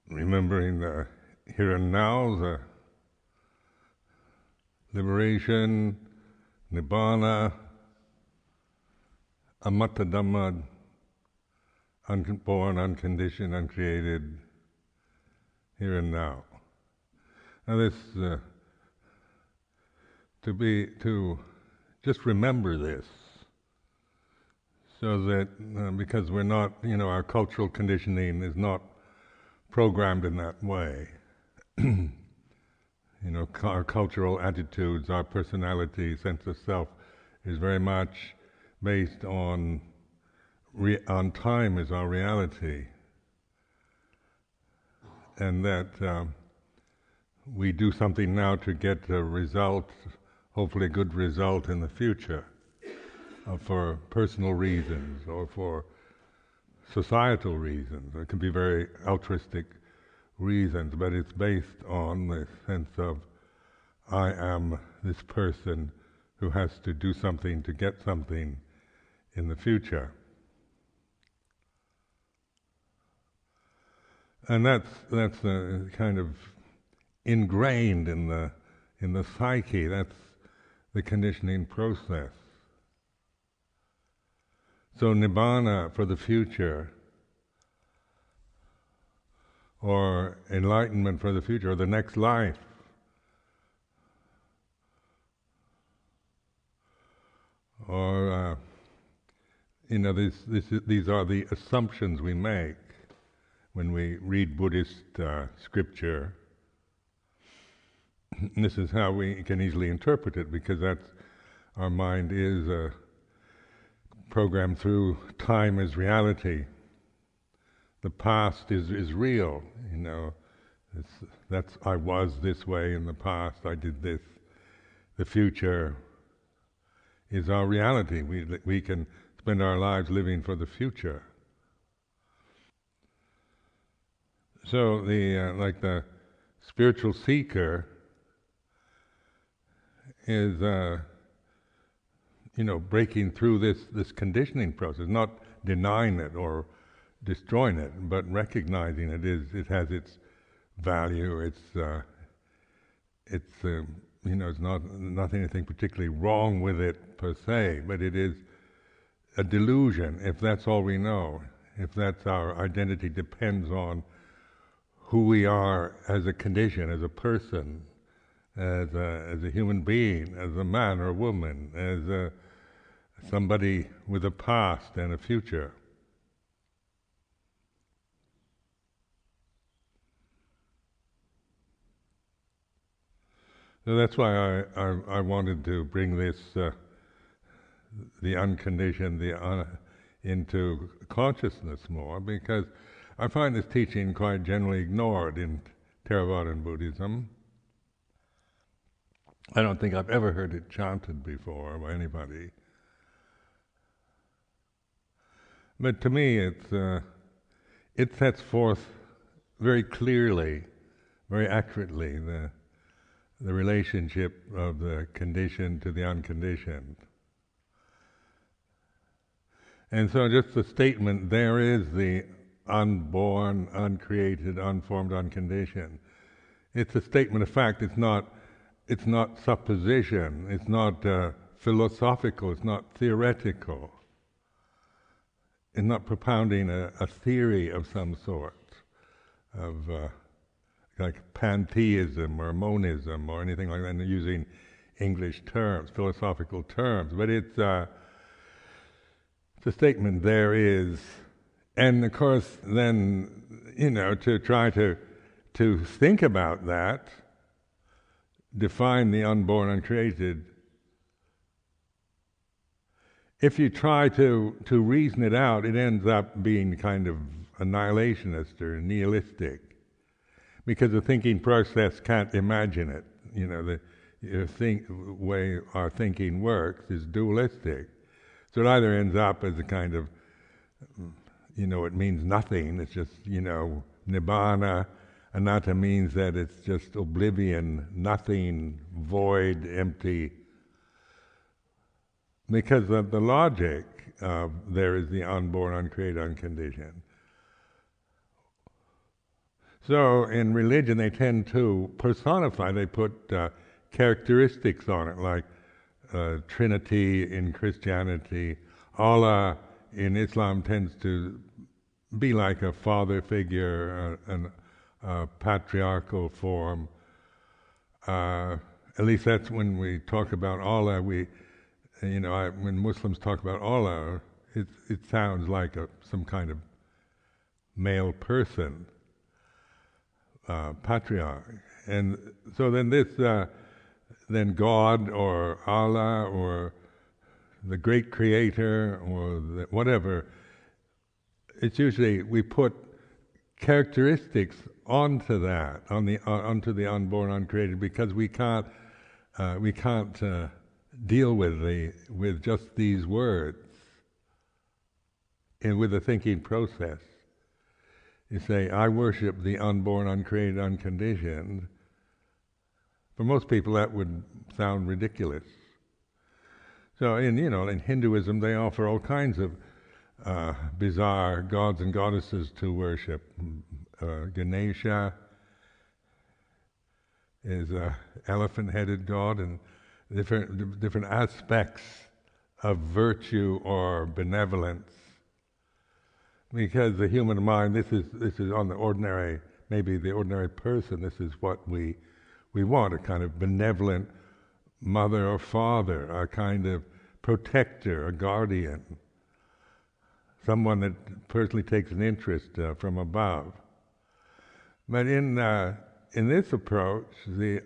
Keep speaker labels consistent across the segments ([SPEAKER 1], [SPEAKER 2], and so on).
[SPEAKER 1] remembering the here and now, the liberation, nibbana, amatta Dhamma, unborn, unconditioned, uncreated, here and now. Now this, to just remember this, so that, because we're not, our cultural conditioning is not programmed in that way. Our cultural attitudes, our personality, sense of self is very much based on time as our reality. And that we do something now to get a result, hopefully a good result in the future, for personal reasons or for societal reasons. It can be very altruistic reasons, but it's based on the sense of I am this person who has to do something to get something in the future. And that's kind of ingrained in the psyche. That's the conditioning process. So nibbana for the future, or enlightenment for the future, or the next life, or these are the assumptions we make when we read Buddhist scripture. And this is how we can easily interpret it, because our mind is programmed through time as reality. The past is real, I was this way in the past, I did this. The future is our reality. We can spend our lives living for the future. So the spiritual seeker is breaking through this conditioning process, not denying it or destroying it, but recognizing it has its value. It's not anything particularly wrong with it per se, but it is a delusion if that's all we know. If that's our identity depends on who we are as a condition, as a person, as a human being, as a man or a woman, as somebody with a past and a future. So that's why I wanted to bring this, the unconditioned, into consciousness more, because I find this teaching quite generally ignored in Theravadan Buddhism. I don't think I've ever heard it chanted before by anybody. But to me, it sets forth very clearly, very accurately, the relationship of the conditioned to the unconditioned. And so just the statement, there is the unborn, uncreated, unformed, unconditioned. It's a statement of fact. It's not supposition. It's not philosophical. It's not theoretical. It's not propounding a theory of some sort, of like pantheism or monism or anything like that, and using English terms, philosophical terms. But it's a statement, there is. And of course, then, to try to think about that, define the unborn, uncreated, if you try to reason it out, it ends up being kind of annihilationist or nihilistic, because the thinking process can't imagine it. The way our thinking works is dualistic. So it either ends up as a kind of, it means nothing, it's just, nibbana. Anatta means that it's just oblivion, nothing, void, empty. Because of the logic of there is the unborn, uncreated, unconditioned. So in religion they tend to personify, they put characteristics on it, like Trinity in Christianity. Allah in Islam tends to be like a father figure, a patriarchal form. At least that's when we talk about Allah. When Muslims talk about Allah, it sounds like some kind of male person, patriarch. And so then then God or Allah or the great creator or whatever, it's usually we put characteristics onto that, onto the unborn, uncreated, because we can't deal with just these words and with the thinking process. You say, I worship the unborn, uncreated, unconditioned. For most people that would sound ridiculous. So in Hinduism they offer all kinds of bizarre gods and goddesses to worship. Ganesha is an elephant-headed god, and different aspects of virtue or benevolence. Because the human mind, this is on the ordinary, maybe the ordinary person, this is what we want, a kind of benevolent mother or father, a kind of protector, a guardian, someone that personally takes an interest from above. But in this approach, the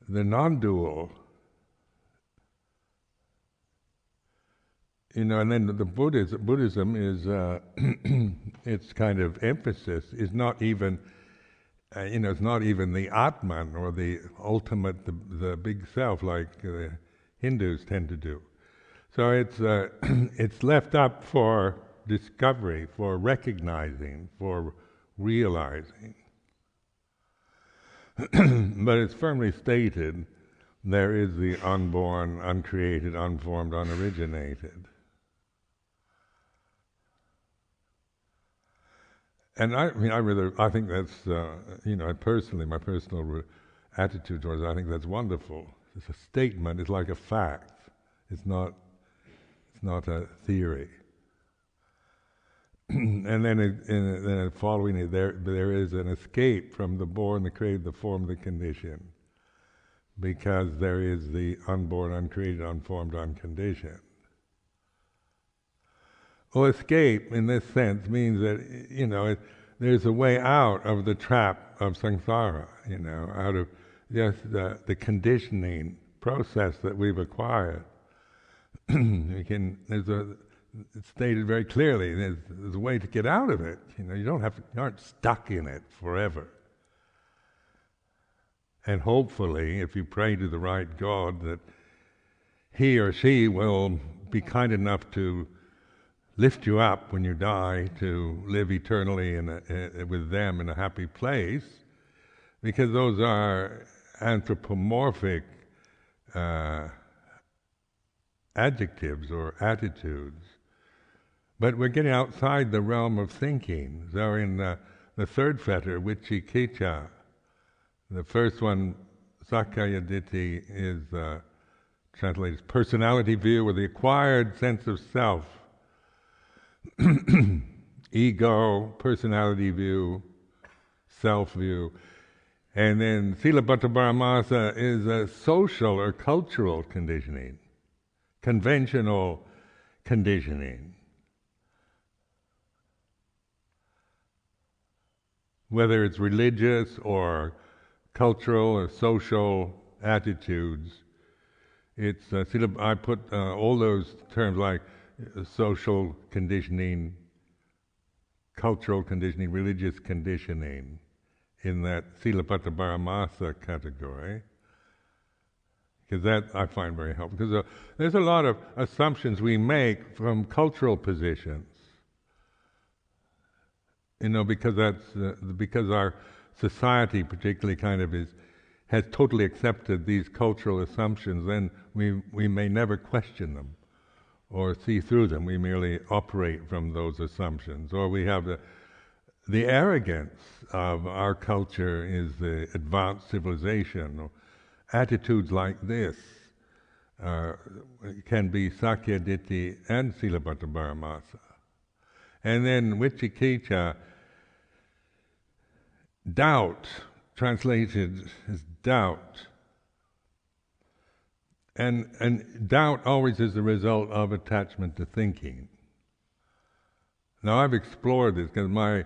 [SPEAKER 1] non-dual, and then the Buddhism is its kind of emphasis is not even, it's not even the Atman or the ultimate, the big self like the Hindus tend to do. So it's left up for discovery, for recognizing, for realizing. But it's firmly stated, there is the unborn, uncreated, unformed, unoriginated. And I think that's, personally, my personal attitude towards it, I think that's wonderful. It's a statement, it's like a fact. It's not a theory. And then following it, there is an escape from the born, the created, the formed, the conditioned, because there is the unborn, uncreated, unformed, unconditioned. Well, escape in this sense means that there's a way out of the trap of samsara, out of just the conditioning process that we've acquired. It's stated very clearly. There's a way to get out of it. You aren't stuck in it forever. And hopefully, if you pray to the right God, that he or she will be kind enough to lift you up when you die to live eternally with them in a happy place, because those are anthropomorphic adjectives or attitudes. But we're getting outside the realm of thinking. So in the third fetter, Vicikiccha, the first one, Sakkaya Ditthi, is translated as personality view, or the acquired sense of self. Ego, personality view, self view. And then Silabbata Paramasa is a social or cultural conditioning, conventional conditioning. Whether it's religious or cultural or social attitudes, it's I put all those terms like social conditioning, cultural conditioning, religious conditioning in that Silabbata Paramasa category, because that I find very helpful. Because there's a lot of assumptions we make from cultural positions. Because our society particularly kind of has totally accepted these cultural assumptions, then we may never question them or see through them. We merely operate from those assumptions, or we have the arrogance of our culture is the advanced civilization. Or attitudes like this can be Sakya Ditti and Silabbata Paramasa. And then Vicikicca, doubt, translated as doubt. And doubt always is the result of attachment to thinking. Now I've explored this because my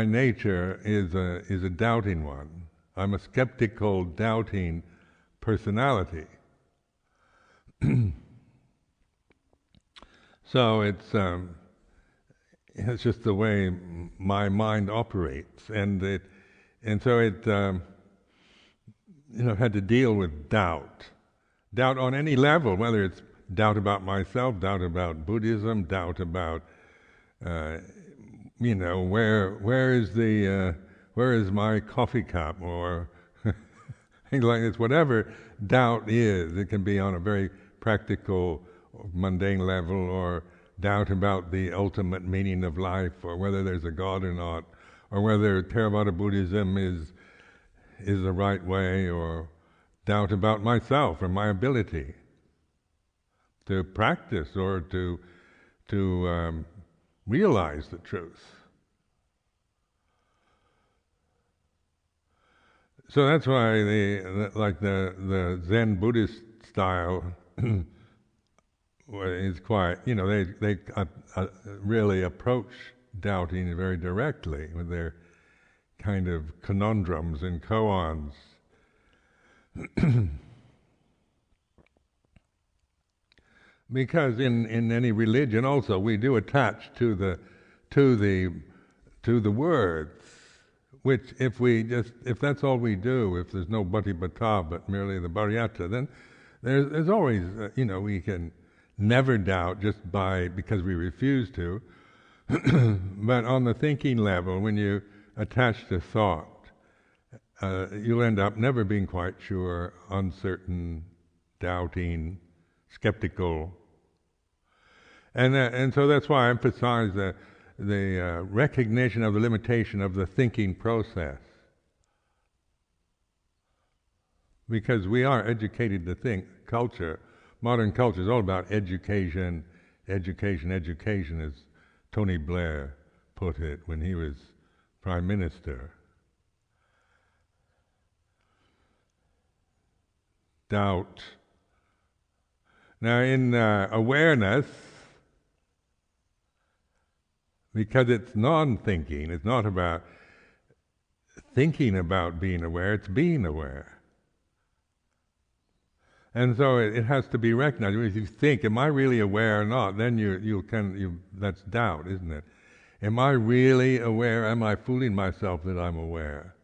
[SPEAKER 1] nature is a doubting one. I'm a skeptical, doubting personality. So it's just the way my mind operates, and so it had to deal with doubt on any level, whether it's doubt about myself, doubt about Buddhism, doubt about where is my coffee cup, or things like this. Whatever doubt is, it can be on a very practical, mundane level, or doubt about the ultimate meaning of life, or whether there's a God or not, or whether Theravada Buddhism is the right way, or doubt about myself or my ability to practice or to realize the truth. So that's why the Zen Buddhist style is quite, they really approach doubting very directly with their kind of conundrums and koans. Because in any religion also we do attach to the words, which if that's all we do, if there's no Bhatipata but merely the Bhariyata, then there's always we can never doubt just because we refuse to. But on the thinking level, when you attach to thought, you'll end up never being quite sure, uncertain, doubting, skeptical. And so that's why I emphasize the recognition of the limitation of the thinking process. Because we are educated to think. Modern culture is all about education, education, education, as Tony Blair put it when he was Prime Minister. Doubt. Now in awareness, because it's non-thinking, it's not about thinking about being aware, it's being aware. And so it has to be recognized. If you think, am I really aware or not, then that's doubt, isn't it? Am I really aware? Am I fooling myself that I'm aware?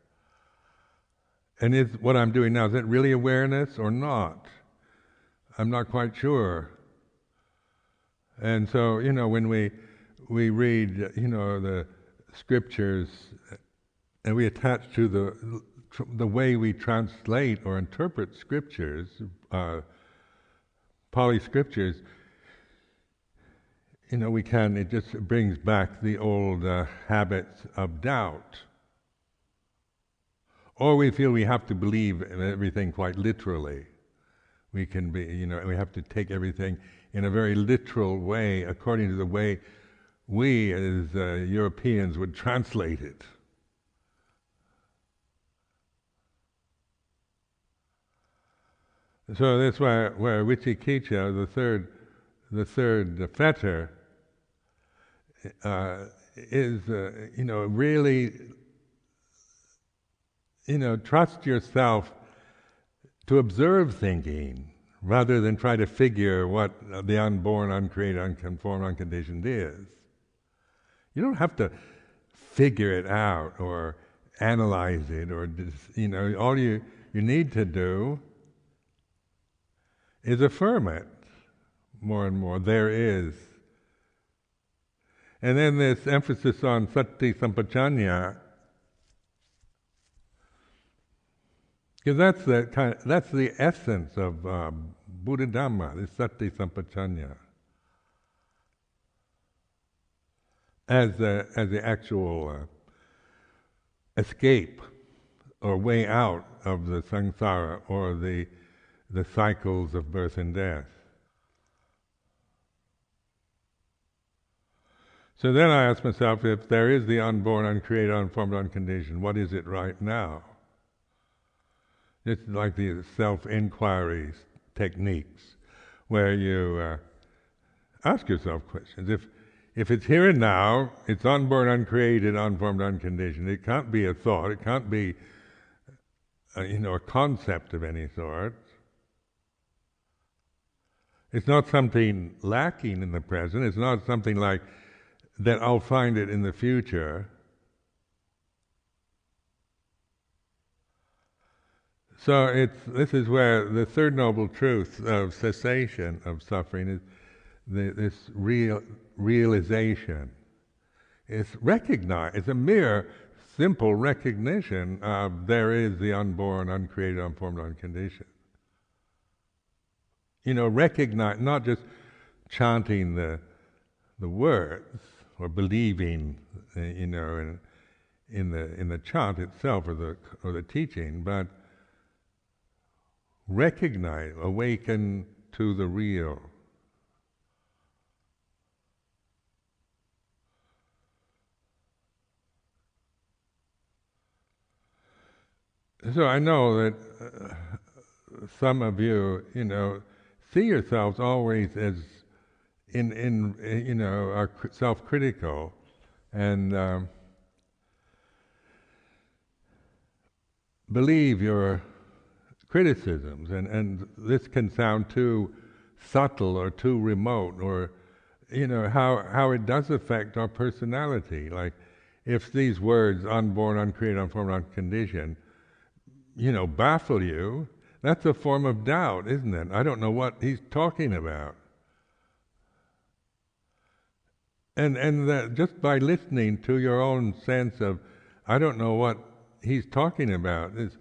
[SPEAKER 1] And is what I'm doing now, is it really awareness or not? I'm not quite sure. And so, when we read, the scriptures, and we attach to the way we translate or interpret scriptures, Pali scriptures, it just brings back the old habits of doubt. Or we feel we have to believe everything quite literally. We can be, we have to take everything in a very literal way, according to the way we as Europeans would translate it. So that's where Vicikicca, the third fetter, is really trust yourself to observe thinking rather than try to figure what the unborn, uncreated, unconformed, unconditioned is. You don't have to figure it out or analyze it, or all you need to do is affirm it more and more. There is. And then this emphasis on sati sampajanya, because that's the essence of Buddha Dhamma, this sati sampajanya, as the actual escape or way out of the samsara or the cycles of birth and death. So then I ask myself, if there is the unborn, uncreated, unformed, unconditioned, what is it right now? It's like the self-inquiry techniques, where you ask yourself questions. If it's here and now, it's unborn, uncreated, unformed, unconditioned. It can't be a thought. It can't be, a concept of any sort. It's not something lacking in the present. It's not something like that I'll find it in the future. So this is where the third noble truth of cessation of suffering is this realization. It's a mere simple recognition of there is the unborn, uncreated, unformed, unconditioned. Recognize, not just chanting the words or believing, in the chant itself or the teaching, but recognize, awaken to the real. So I know that some of you, see yourselves always as are self-critical, and believe your criticisms, and this can sound too subtle or too remote, or how it does affect our personality. Like if these words, unborn, uncreated, unformed, unconditioned, baffle you, that's a form of doubt, isn't it? I don't know what he's talking about. And that just by listening to your own sense of, I don't know what he's talking about, is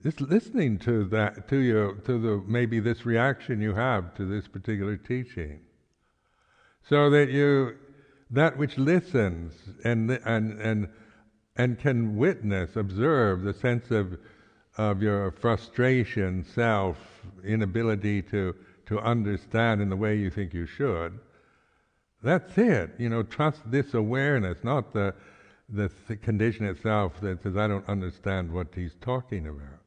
[SPEAKER 1] just listening to that, maybe this reaction you have to this particular teaching, so that that which listens and can witness, observe the sense of your frustration, self, inability to understand in the way you think you should. That's it. Trust this awareness, not the condition itself that says, I don't understand what he's talking about.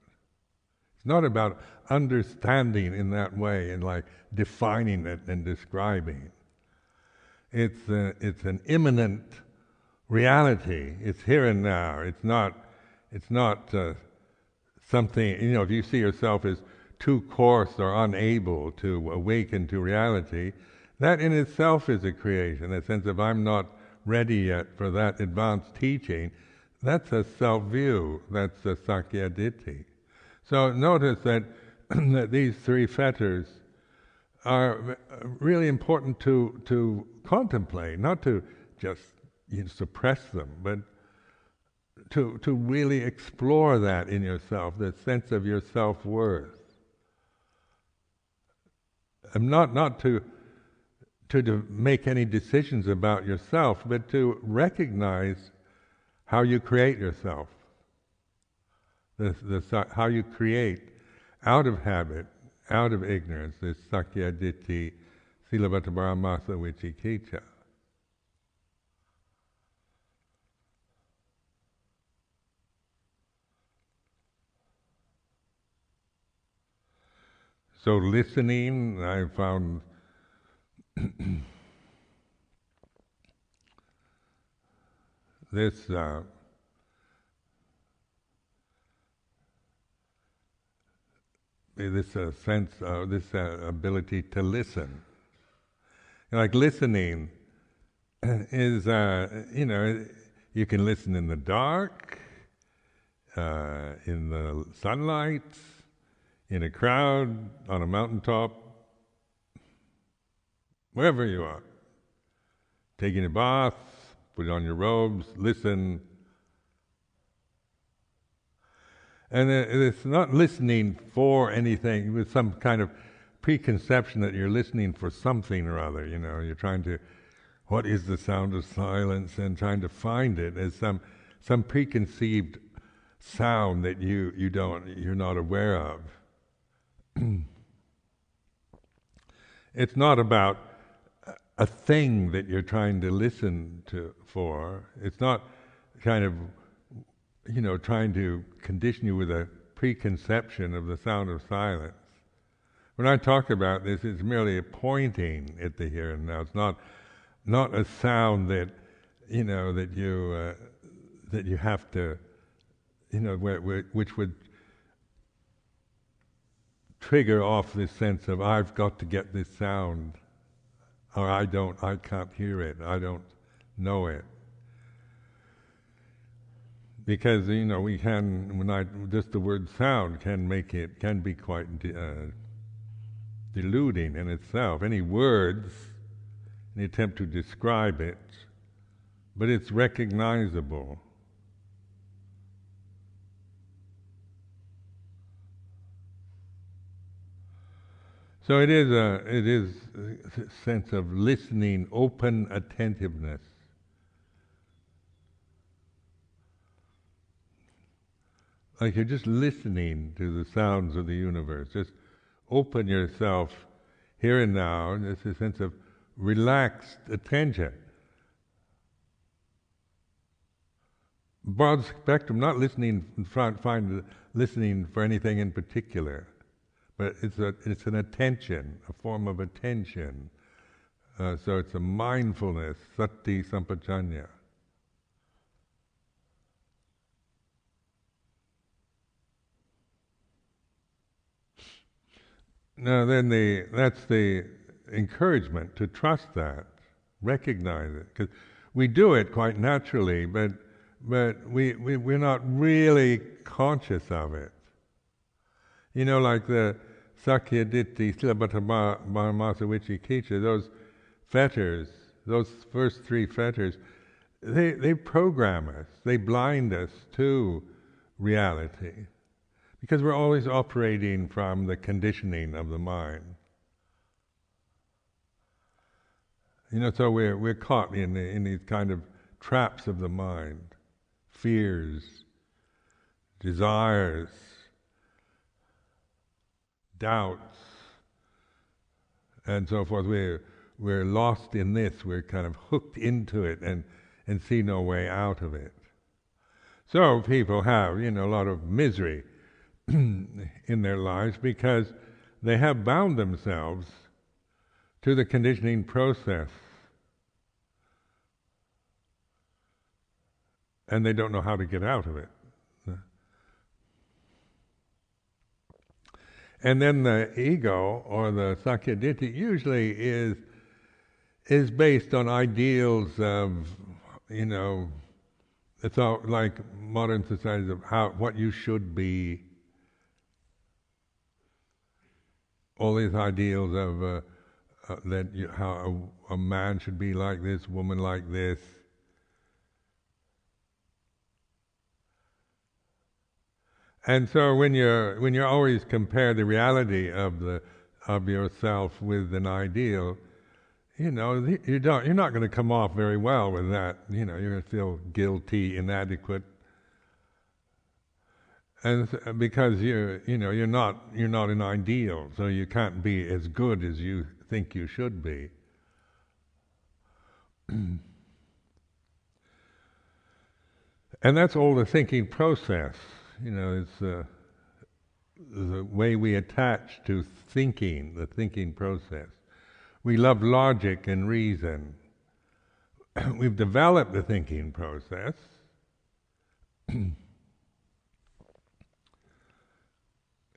[SPEAKER 1] It's not about understanding in that way and like defining it and describing. It's an immanent reality. It's here and now. It's not something, if you see yourself as too coarse or unable to awaken to reality, that in itself is a creation, that sense of I'm not ready yet for that advanced teaching. That's a self-view, that's a Sakya Ditti. So notice that, that these three fetters are really important to contemplate, not to just suppress them, but to really explore that in yourself, the sense of your self-worth. And not to make any decisions about yourself, but to recognize how you create yourself. How you create out of habit, out of ignorance, this Sakya Ditti, Silavata Paramasa Vicikicca. So listening, I found this sense, this ability to listen. Like listening is, you can listen in the dark, in the sunlight, in a crowd, on a mountaintop, wherever you are. Taking a bath, put on your robes, listen. And it's not listening for anything with some kind of preconception that you're listening for something or other. You're trying to, what is the sound of silence, and trying to find it as some preconceived sound that you're not aware of. It's not about a thing that you're trying to listen to for. It's not kind of, trying to condition you with a preconception of the sound of silence. When I talk about this, it's merely a pointing at the here and now. It's not a sound that that you have to, which would trigger off this sense of I've got to get this sound, or I can't hear it, I don't know it. Because we can, just the word sound can be quite deluding in itself. Any words, an attempt to describe it, but it's recognizable. So it is a sense of listening, open attentiveness. Like you're just listening to the sounds of the universe. Just open yourself here and now. It's a sense of relaxed attention. Broad spectrum, not listening listening for anything in particular, but it's an attention, a form of attention. So it's a mindfulness, sati sampajanya. Now then, that's the encouragement to trust that, recognize it, because we do it quite naturally, but we're not really conscious of it. Like the Sakya Ditti, Silabhata Mahamasa Vicikicca, those fetters, those first three fetters, they program us, they blind us to reality. Because we're always operating from the conditioning of the mind. So we're caught in these kind of traps of the mind, fears, desires, doubts, and so forth. We're lost in this. We're kind of hooked into it and see no way out of it. So people have, a lot of misery in their lives because they have bound themselves to the conditioning process, and they don't know how to get out of it. And then the ego, or the Sakya Ditti, usually is based on ideals of, it's all like modern societies of what you should be. All these ideals of how a man should be like this, woman like this. And so when you always compare the reality of yourself with an ideal, you're not going to come off very well with that. You're going to feel guilty, inadequate. And because you're not an ideal, so you can't be as good as you think you should be. And that's all the thinking process. It's the way we attach to thinking, the thinking process. We love logic and reason. We've developed the thinking process.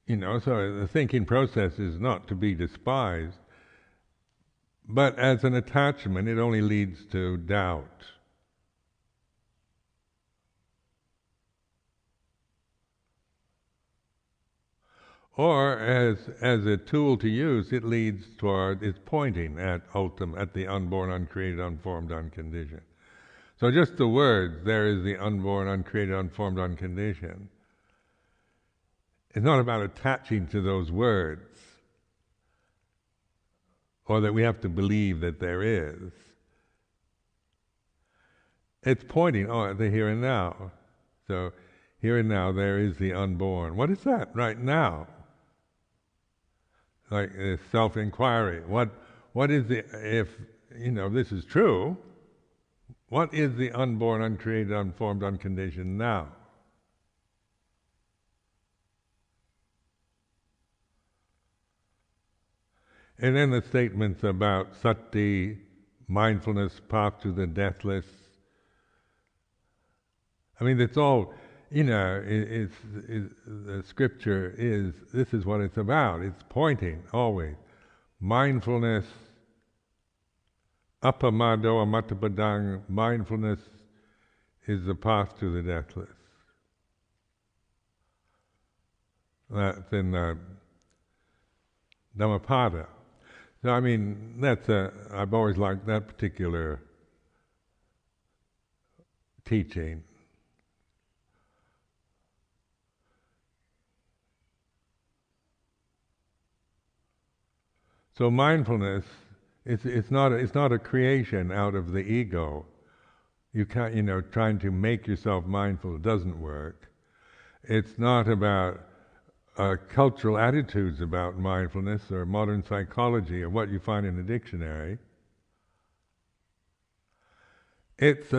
[SPEAKER 1] So the thinking process is not to be despised, but as an attachment, it only leads to doubt. Or as a tool to use, it's pointing at the unborn, uncreated, unformed, unconditioned. So just the words, there is the unborn, uncreated, unformed, unconditioned. It's not about attaching to those words, or that we have to believe that there is. It's pointing at the here and now. So here and now, there is the unborn. What is that right now? Like self-inquiry. What is the, if this is true, what is the unborn, uncreated, unformed, unconditioned now? And then the statements about sati, mindfulness, path to the deathless. I mean, it's all, the scripture this is what it's about. It's pointing always. Mindfulness, appamado amattapadang, mindfulness is the path to the deathless. That's in Dhammapada. So I mean, I've always liked that particular teaching. So mindfulness, it's not a creation out of the ego. You can't, trying to make yourself mindful doesn't work. It's not about cultural attitudes about mindfulness or modern psychology or what you find in the dictionary. If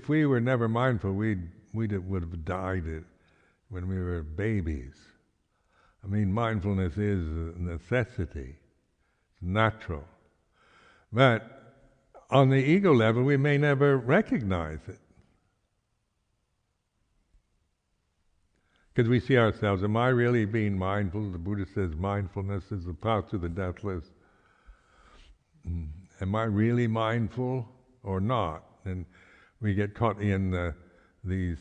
[SPEAKER 1] we were never mindful, we would have died when we were babies. I mean, mindfulness is a necessity, it's natural. But on the ego level, we may never recognize it. Because we see ourselves, am I really being mindful? The Buddha says mindfulness is the path to the deathless. Am I really mindful or not? And we get caught in these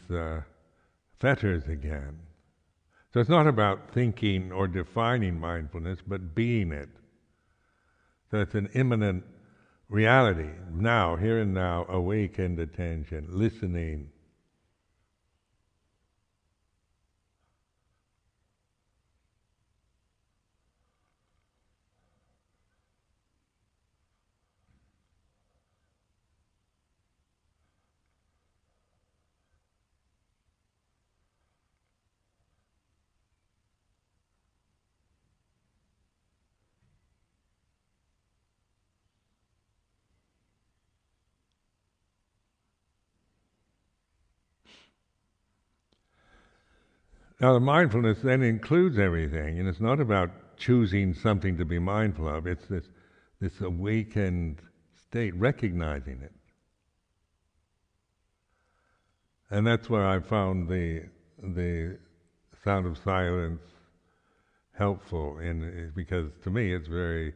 [SPEAKER 1] fetters again. So it's not about thinking or defining mindfulness, but being it. So it's an immanent reality, now, here and now, awakened attention, listening. Now the mindfulness then includes everything, and it's not about choosing something to be mindful of, it's this awakened state, recognizing it. And that's where I found the sound of silence helpful, because to me it's very,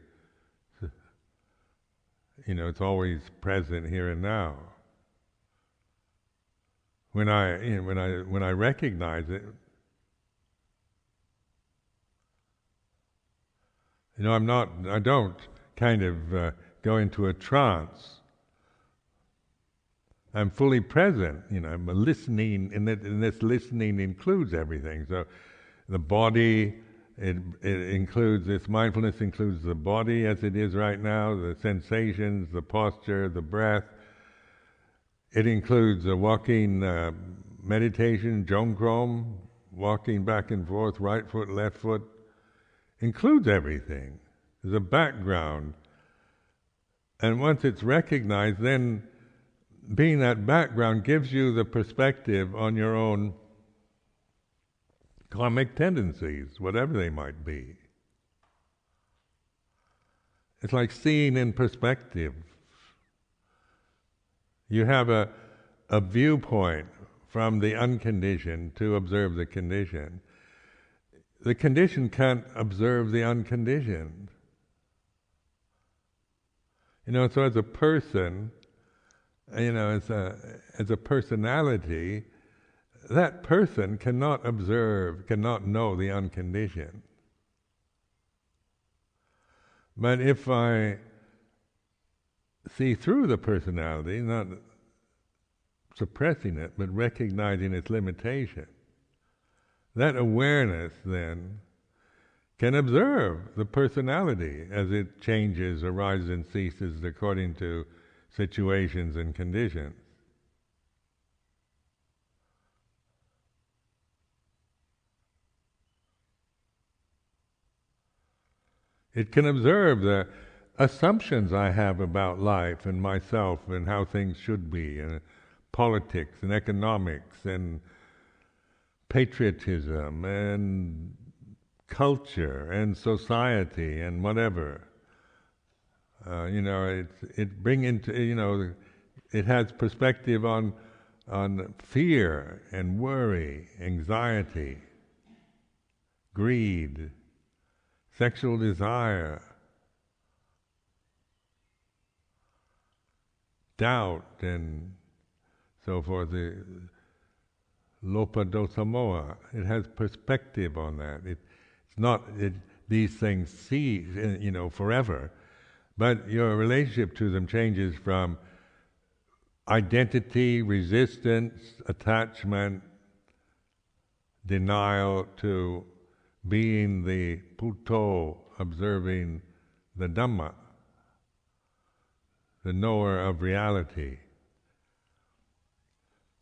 [SPEAKER 1] it's always present here and now. When I recognize it, I don't kind of go into a trance. I'm fully present, I'm listening, and this listening includes everything. So the body, it includes, this mindfulness includes the body as it is right now, the sensations, the posture, the breath. It includes a walking meditation, jongkrom, walking back and forth, right foot, left foot. Includes everything. There's a background. And once it's recognized, then being that background gives you the perspective on your own karmic tendencies, whatever they might be. It's like seeing in perspective. You have a viewpoint from the unconditioned to observe the conditioned. The conditioned can't observe the unconditioned. So as a person, as a personality, that person cannot observe, cannot know the unconditioned. But if I see through the personality, not suppressing it, but recognizing its limitation, that awareness then can observe the personality as it changes, arises and ceases according to situations and conditions. It can observe the assumptions I have about life and myself and how things should be, and politics and economics and patriotism and culture and society and whatever. It bring into it has perspective on fear and worry, anxiety, greed, sexual desire, doubt, and so forth. The lopa dosa moha. It has perspective on that. It's not these things forever, but your relationship to them changes from identity, resistance, attachment, denial, to being the Buddho, observing the Dhamma, the knower of reality.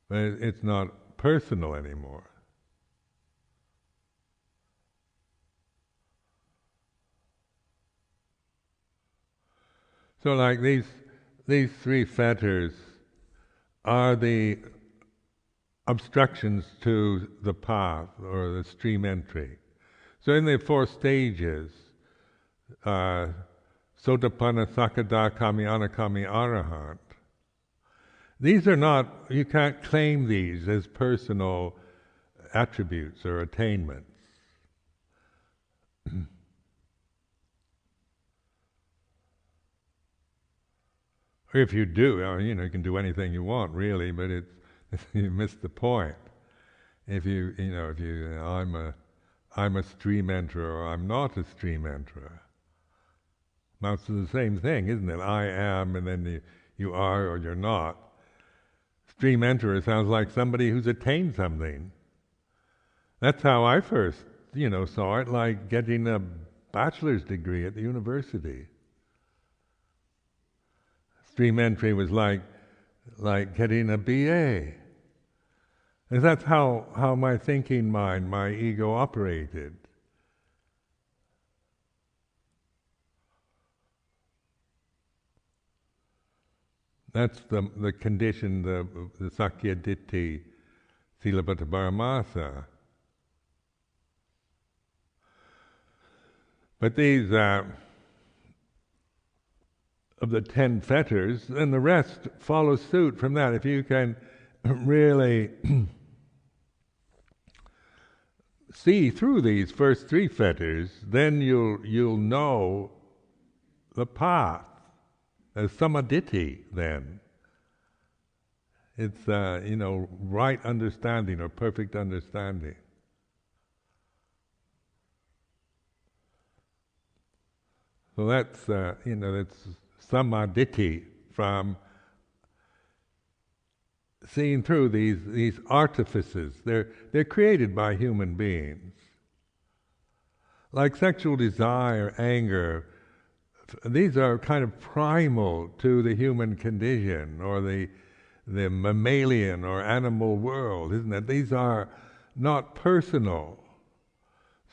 [SPEAKER 1] But it's not personal anymore. So like these three fetters are the obstructions to the path or the stream entry. So in the 4 stages, Sotapanna, Sakada, Kami, Anakami, Arahant, these are not, you can't claim these as personal attributes or attainments. Or if you do, you can do anything you want, really, but you miss the point. If I'm a stream enterer or I'm not a stream enterer. Amounts to the same thing, isn't it? I am, and then you are or you're not. Stream enterer sounds like somebody who's attained something. That's how I first, saw it, like getting a bachelor's degree at the university. Stream entry was like getting a BA. And that's how my thinking mind, my ego operated. That's the condition, the Sakya Ditti, Silabhata Paramasa. But these, of the 10 fetters, and the rest follow suit from that. If you can really see through these first 3 fetters, then you'll know the path as samaditi. Then it's right understanding or perfect understanding. So that's that's samaditi, from seeing through these artifices. They're created by human beings. Like sexual desire, anger, these are kind of primal to the human condition or the mammalian or animal world, isn't it? These are not personal.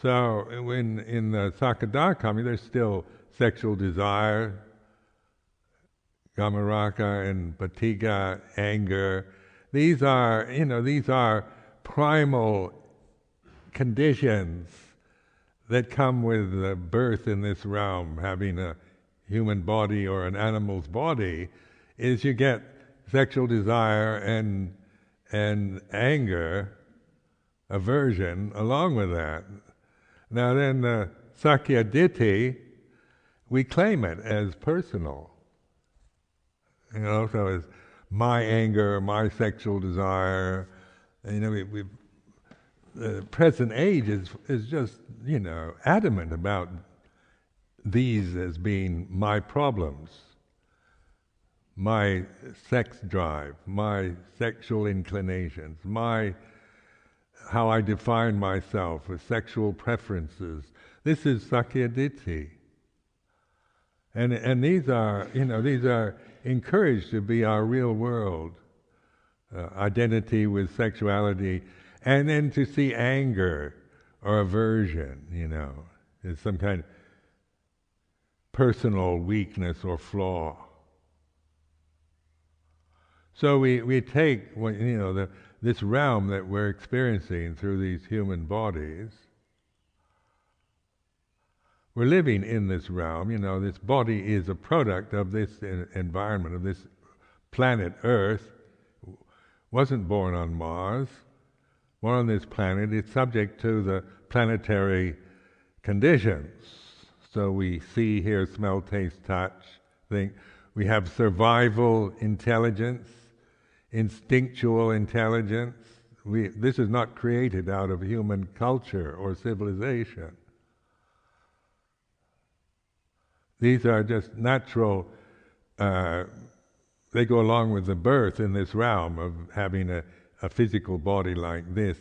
[SPEAKER 1] So in the Sakadakami, there's still sexual desire, Gamaraka and Patiga, anger. These are primal conditions that come with birth in this realm. Having a human body or an animal's body, is you get sexual desire and anger, aversion along with that. Now then, the Sakya Ditti, we claim it as personal. So it's my anger, my sexual desire. The present age is just, adamant about these as being my problems. My sex drive, my sexual inclinations, how I define myself with sexual preferences. This is Sakya Ditti. And these are encouraged to be our real world. Identity with sexuality, and then to see anger or aversion, is some kind personal weakness or flaw. So we take this realm that we're experiencing through these human bodies. We're living in this realm. This body is a product of this environment, of this planet Earth. Wasn't born on Mars. Born on this planet. It's subject to the planetary conditions. So we see, hear, smell, taste, touch, think. We have survival intelligence, instinctual intelligence. This is not created out of human culture or civilization. These are just natural, they go along with the birth in this realm of having a physical body like this,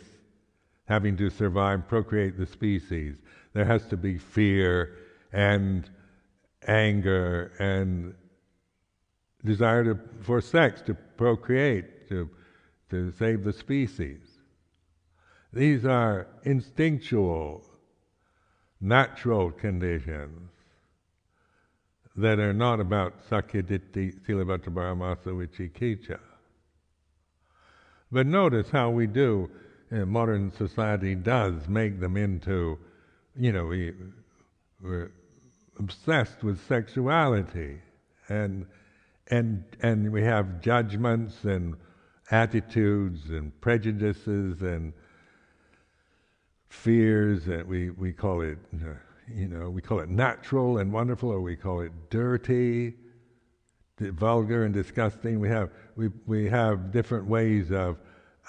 [SPEAKER 1] having to survive, procreate the species. There has to be fear and anger and desire for sex, to procreate, to save the species. These are instinctual, natural conditions that are not about sakyaditi, silabbata paramasa, vicikicca. But notice how we do, modern society does make them into, we're obsessed with sexuality, and we have judgments and attitudes and prejudices and fears, and we call it, we call it natural and wonderful, or we call it dirty, vulgar and disgusting. We have different ways of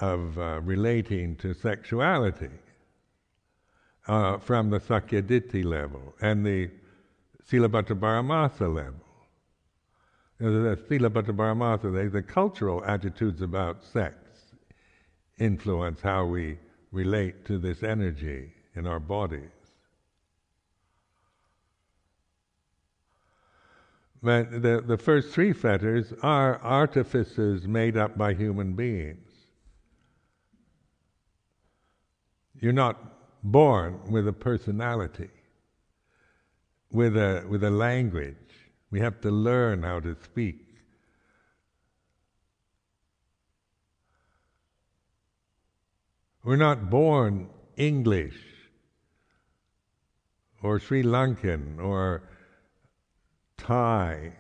[SPEAKER 1] relating to sexuality from the sakyaditi level and the silabbata paramasa level. The silabbata paramasa, the cultural attitudes about sex influence how we relate to this energy in our bodies. But the first three fetters are artifices made up by human beings. You're not born with a personality, with a language. We have to learn how to speak. We're not born English or Sri Lankan or Thai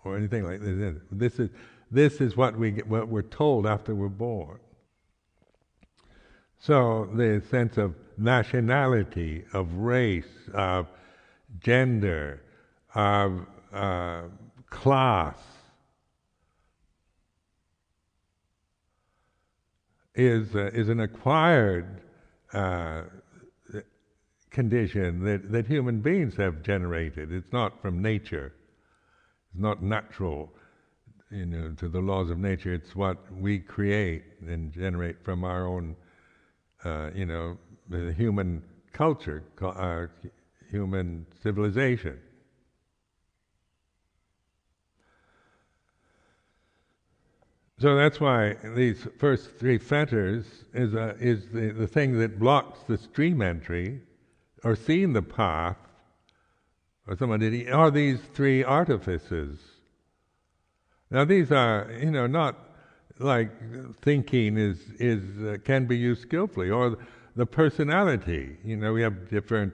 [SPEAKER 1] or anything like this. This is what we're told after we're born. So the sense of nationality, of race, of gender, of class is an acquired condition that human beings have generated. It's not from nature. It's not natural, to the laws of nature. It's what we create and generate from our own, the human culture, human civilization. So that's why these first three fetters is the thing that blocks the stream entry, or seeing the path, or somebody, are these three artifices. Now these are, not like thinking can be used skillfully, or the personality. We have different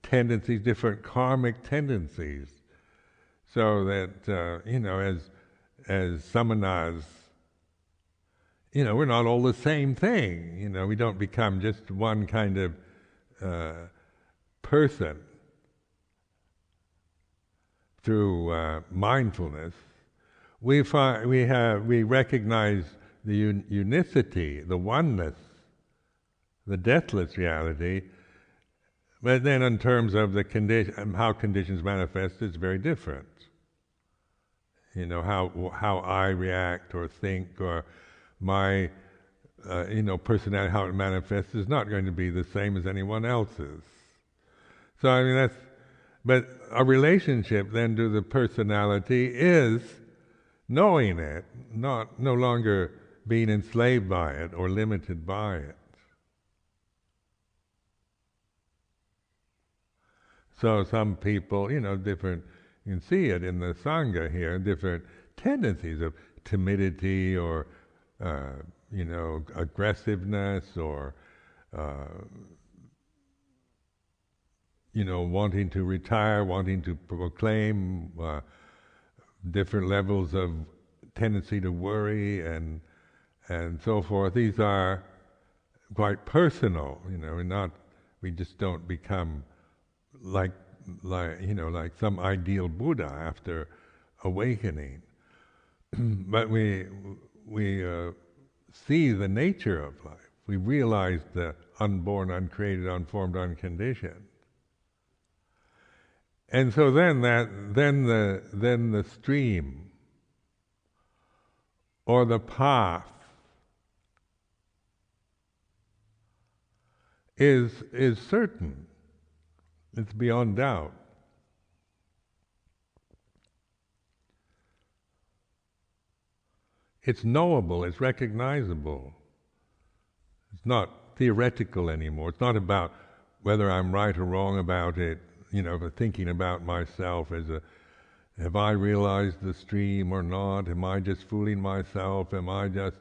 [SPEAKER 1] tendencies, different karmic tendencies, so that as samanas, we're not all the same thing. We don't become just one kind of person through mindfulness. We recognize the unicity, the oneness, the deathless reality, but then in terms of how conditions manifest, it's very different. How I react or think, or my personality, how it manifests, is not going to be the same as anyone else's. So but a relationship then to the personality is knowing it, no longer being enslaved by it or limited by it. So some people, different, you can see it in the Sangha here, different tendencies of timidity or, aggressiveness or, wanting to retire, wanting to proclaim, different levels of tendency to worry and so forth. These are quite personal, we just don't become like some ideal Buddha after awakening. But we see the nature of life. We realize the unborn, uncreated, unformed, unconditioned. And so then the stream or the path is certain. It's beyond doubt. It's knowable, it's recognizable. It's not theoretical anymore. It's not about whether I'm right or wrong about it, thinking about myself as have I realized the stream or not? Am I just fooling myself? Am I just,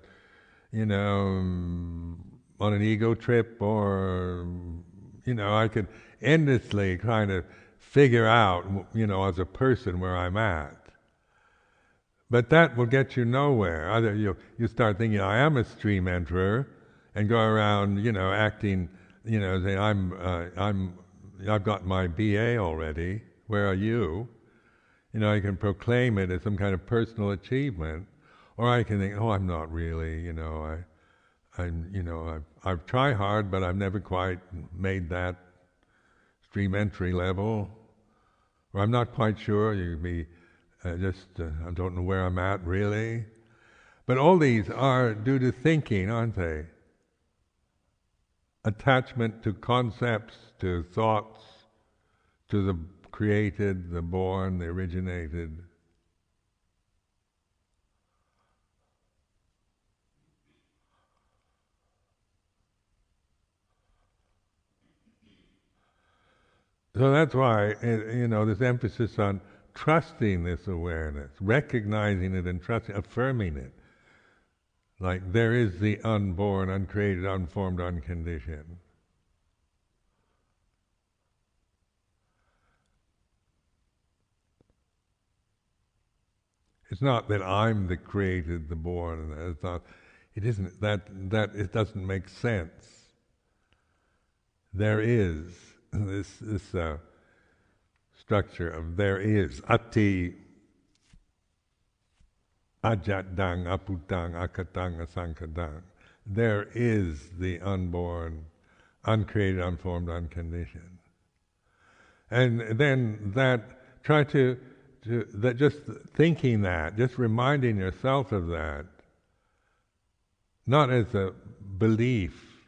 [SPEAKER 1] on an ego trip? Or, I could endlessly kind of figure out, as a person where I'm at. But that will get you nowhere. Either you start thinking, I am a stream enterer, and go around, acting, saying, I've got my BA already. Where are you? I can proclaim it as some kind of personal achievement, or I can think, I'm not really. I've tried hard, but I've never quite made that stream entry level, or I'm not quite sure. You could be I don't know where I'm at really. But all these are due to thinking, aren't they? Attachment to concepts, to thoughts, to the created, the born, the originated. So that's why, this emphasis on trusting this awareness, recognizing it and trusting, affirming it. Like there is the unborn, uncreated, unformed, unconditioned. It's not that I'm the created, the born. It's not. It isn't that. It doesn't make sense. There is this structure of there is ati ajatdang aputang akatang asankadang. There is the unborn, uncreated, unformed, unconditioned. And then that just thinking that, just reminding yourself of that, not as a belief,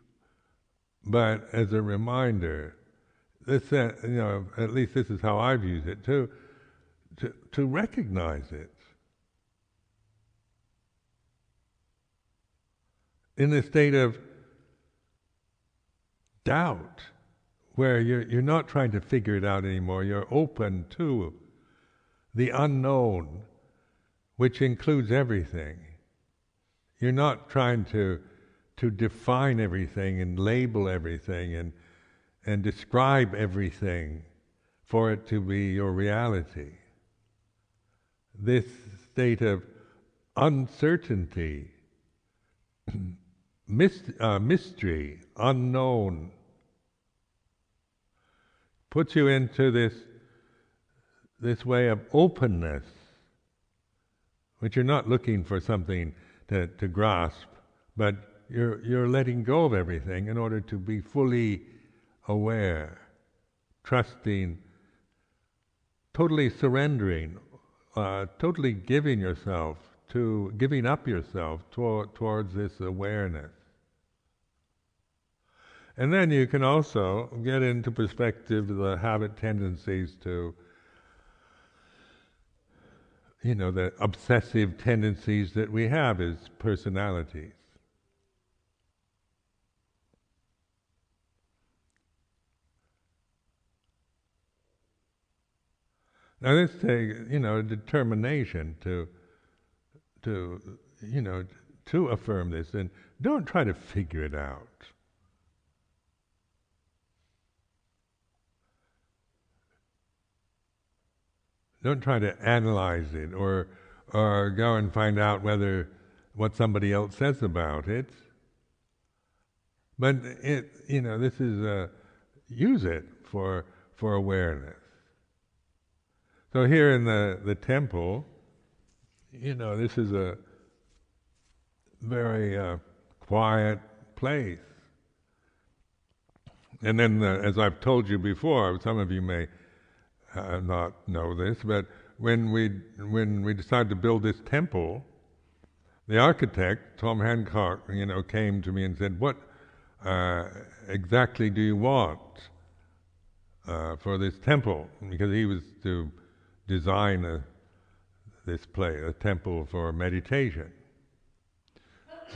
[SPEAKER 1] but as a reminder. This, at least this is how I've used it, to recognize it. In a state of doubt, where you're not trying to figure it out anymore, you're open to the unknown, which includes everything. You're not trying to define everything and label everything and describe everything for it to be your reality. This state of uncertainty, mystery, unknown, puts you into this way of openness, which you're not looking for something to grasp, but you're letting go of everything in order to be fully aware, trusting, totally surrendering, totally giving up yourself towards this awareness. And then you can also get into perspective the habit tendencies to, the obsessive tendencies that we have as personalities. Now this takes, determination to, you know, to affirm this, and don't try to figure it out. Don't try to analyze it or go and find out what somebody else says about it. But this is use it for awareness. So here in the temple, this is a very quiet place. And then, as I've told you before, some of you may not know this, but when we decided to build this temple, the architect, Tom Hancock, came to me and said, "What exactly do you want for this temple?" Because he was to design this place, a temple for meditation.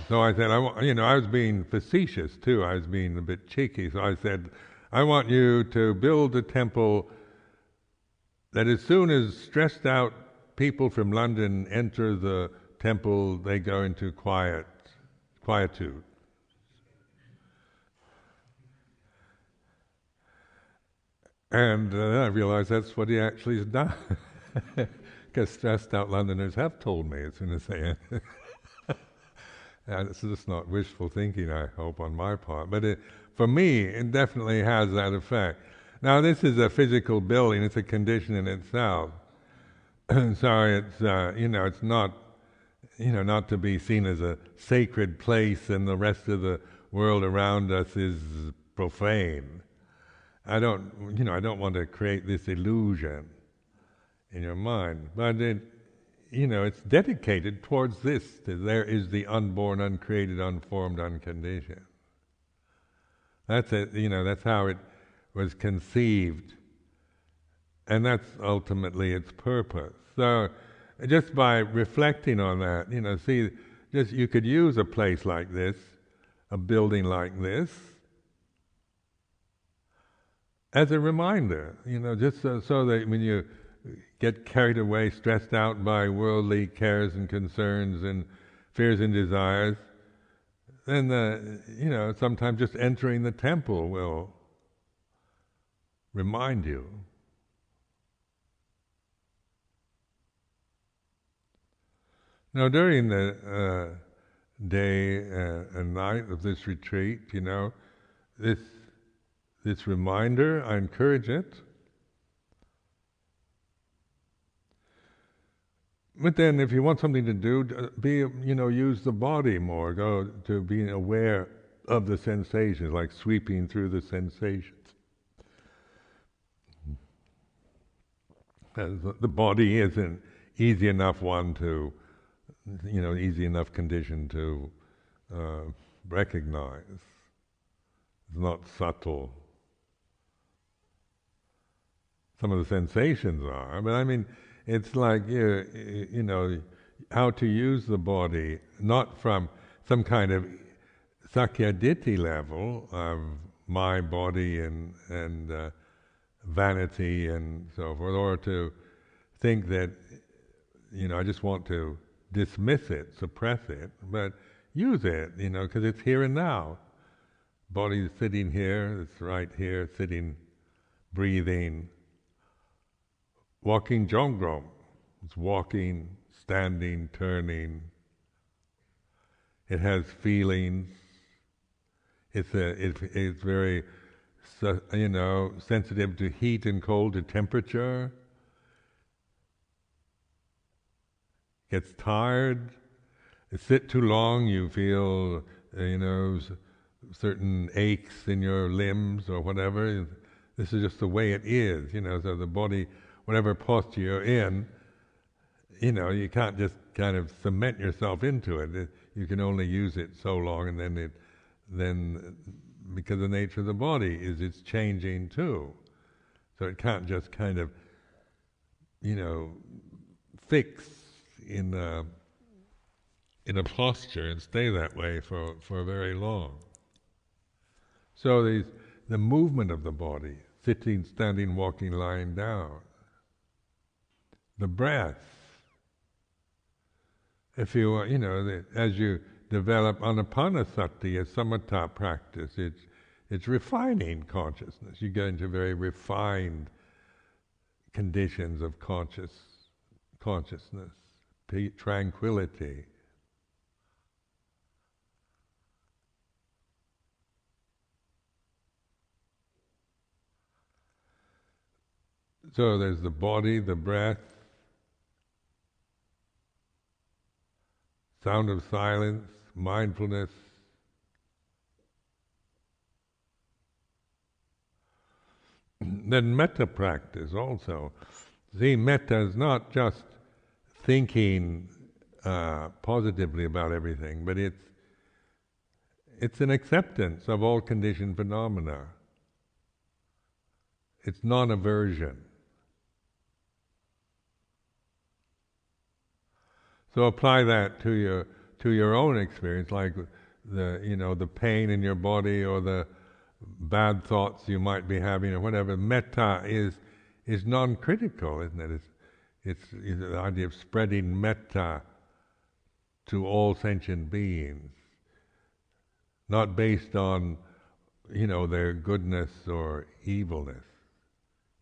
[SPEAKER 1] So I said, I was being facetious too. I was being a bit cheeky. So I said, "I want you to build a temple that as soon as stressed out people from London enter the temple, they go into quietude." And then I realized that's what he actually has done. Because stressed out Londoners have told me as soon as they enter. And it's just not wishful thinking, I hope, on my part. But for me, it definitely has that effect. Now, this is a physical building; it's a condition in itself. So it's it's not not to be seen as a sacred place, and the rest of the world around us is profane. I don't want to create this illusion in your mind, but it's dedicated towards this. There is the unborn, uncreated, unformed, unconditioned. That's it. That's how it was conceived, and that's ultimately its purpose. So, just by reflecting on that, you could use a place like this, a building like this, as a reminder. Just so that when you get carried away, stressed out by worldly cares and concerns and fears and desires, then sometimes just entering the temple will remind you. Now, during the day and night of this retreat, this reminder, I encourage it. But then, if you want something to do, use the body more. Go to being aware of the sensations, like sweeping through the sensations. The body is an easy enough one to, easy enough condition to recognize. It's not subtle. Some of the sensations are, but it's like how to use the body, not from some kind of sakyaditi level of my body and vanity and so forth, or to think that I just want to dismiss it, suppress it, but use it, because it's here and now. Body is sitting here, it's right here, sitting, breathing. Walking jongrom, it's walking, standing, turning. It has feelings. It's very sensitive to heat and cold, to temperature. Gets tired. You sit too long, you feel certain aches in your limbs or whatever. This is just the way it is, so the body, whatever posture you're in, you can't just kind of cement yourself into it. You can only use it so long, and then because the nature of the body is it's changing too. So it can't just kind of, fix in a posture and stay that way for very long. So the movement of the body, sitting, standing, walking, lying down, the breath. If you, as you develop anapanasati, a samatha practice, it's refining consciousness. You go into very refined conditions of consciousness, tranquility. So there's the body, the breath, sound of silence, mindfulness. Then metta practice also. See, metta is not just thinking positively about everything, but it's an acceptance of all conditioned phenomena. It's non-aversion. So apply that to your own experience, like the pain in your body or the bad thoughts you might be having or whatever. Metta is non-critical, isn't it? It's the idea of spreading metta to all sentient beings, not based on their goodness or evilness.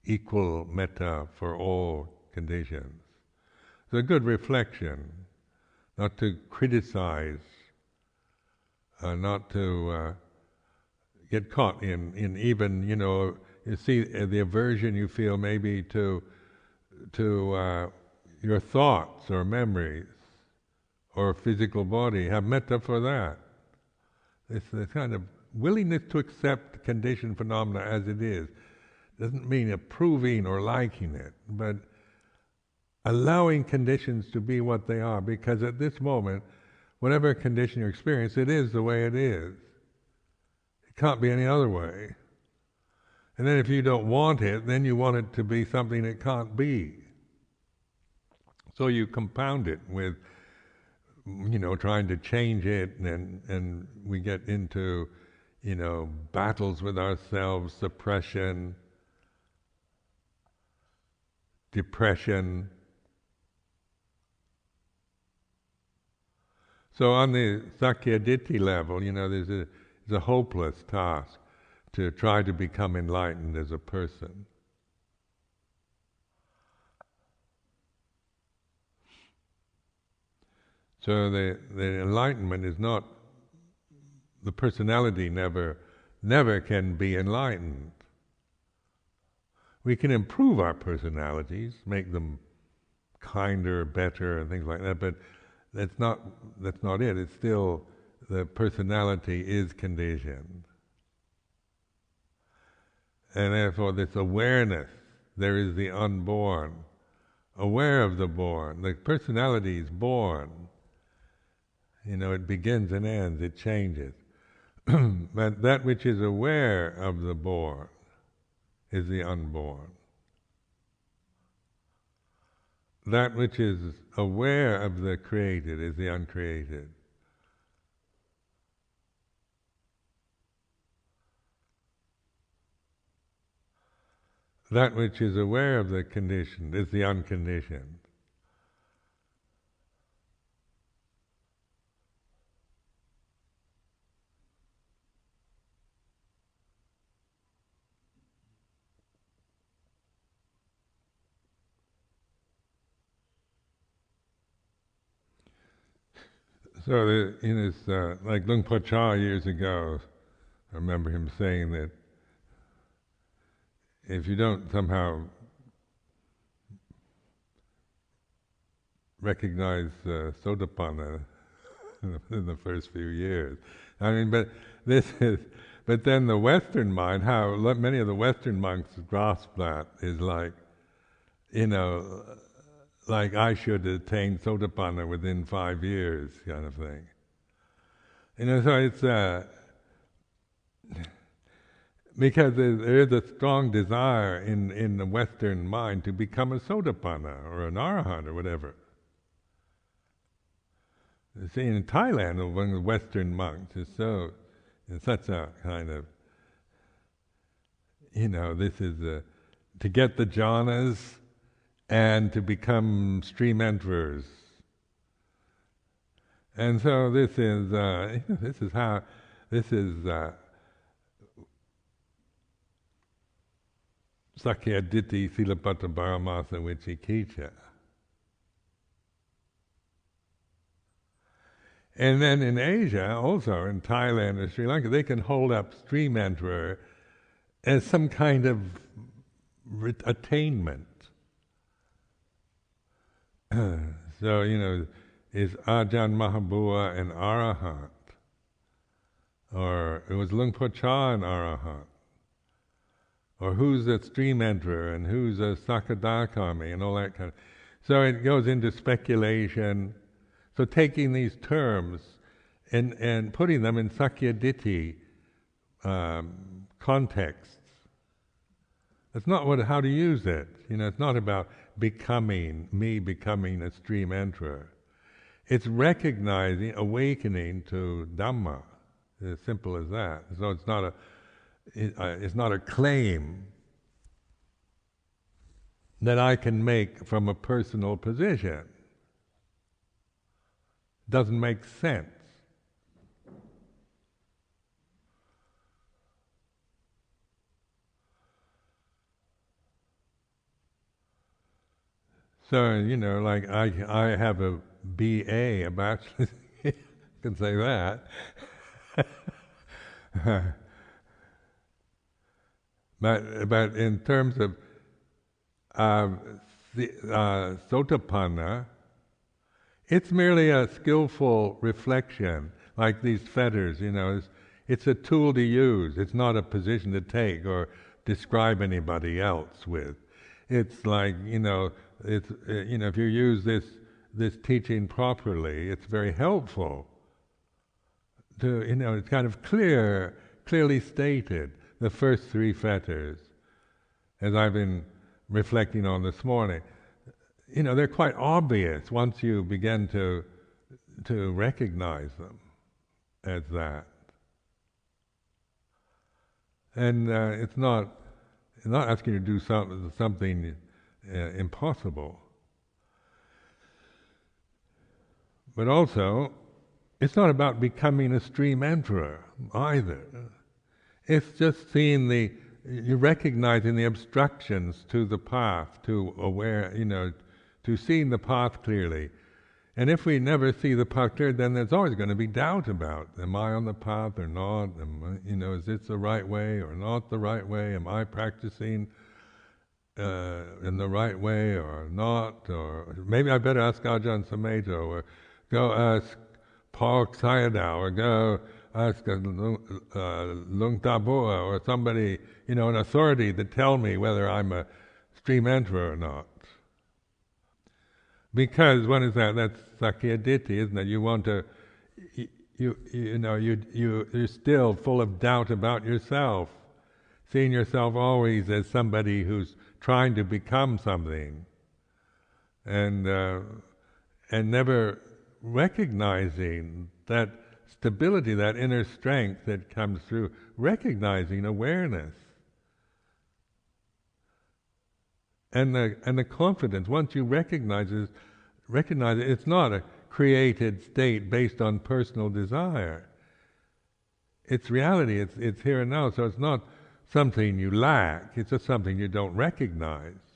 [SPEAKER 1] Equal metta for all conditions. It's a good reflection, not to criticize, not to get caught in even, you see the aversion you feel maybe to your thoughts or memories or physical body. Have metta for that. It's the kind of willingness to accept conditioned phenomena as it is. Doesn't mean approving or liking it, but allowing conditions to be what they are, because at this moment, whatever condition you experience, it is the way it is. It can't be any other way. And then if you don't want it, then you want it to be something it can't be. So you compound it with, trying to change it, and we get into, battles with ourselves, suppression, depression. So on the Sakkayaditthi level, there's a hopeless task to try to become enlightened as a person. So the enlightenment is not, the personality never can be enlightened. We can improve our personalities, make them kinder, better, and things like that, but that's not it. It's still, the personality is conditioned. And therefore this awareness, there is the unborn, aware of the born. The personality is born. It begins and ends, it changes. But that which is aware of the born is the unborn. That which is aware of the created is the uncreated. That which is aware of the conditioned is the unconditioned. So in his, like Luang Por Chah years ago, I remember him saying that if you don't somehow recognize Sotapanna in the first few years, but then the Western mind, how many of the Western monks grasp that is like, like I should attain Sotapanna within 5 years, kind of thing. So it's because there is a strong desire in the Western mind to become a Sotapanna or an Arahant or whatever. You see, in Thailand, one of the Western monks is such a kind of, this is to get the jhanas. and to become stream enterers. And so this is Sakya Ditti Silapata Paramasa Vicikicca. And then in Asia, also in Thailand and Sri Lanka, they can hold up stream enterer as some kind of attainment. So, is Ajahn Mahabua an Arahant? Or it was Lungpo Chah an Arahant? Or who's a stream enterer and who's a Sakadakami and all that kind of... So it goes into speculation. So taking these terms and putting them in Sakya Ditti contexts. That's not how to use it. It's not about becoming a stream enterer. It's recognizing, awakening to Dhamma. As simple as that. So it's not a claim that I can make from a personal position. Doesn't make sense. So, like I have a BA, a bachelor's, I can say that. But in terms of Sotapanna, it's merely a skillful reflection, like these fetters, it's a tool to use. It's not a position to take or describe anybody else with. It's like, if you use this teaching properly, it's very helpful to, it's kind of clearly stated, the first three fetters, as I've been reflecting on this morning. They're quite obvious once you begin to recognize them as that. And it's not asking you to do something impossible. But also, it's not about becoming a stream enterer either. It's just seeing you're recognizing the obstructions to the path, to seeing the path clearly. And if we never see the path clearly, then there's always going to be doubt about, am I on the path or not? Is this the right way or not the right way? Am I practicing in the right way or not? Or maybe I better ask Ajahn Sumedho, or go ask Paul Sayadaw, or go ask Lung Tabua, or somebody, an authority to tell me whether I'm a stream enterer or not. Because what is that? That's Sakya Ditti, isn't it? You want to, you're still full of doubt about yourself, seeing yourself always as somebody who's trying to become something, and never recognizing that stability, that inner strength that comes through recognizing awareness. And the confidence, once you recognize it, it's not a created state based on personal desire. It's reality, it's here and now, so it's not something you lack, it's just something you don't recognize.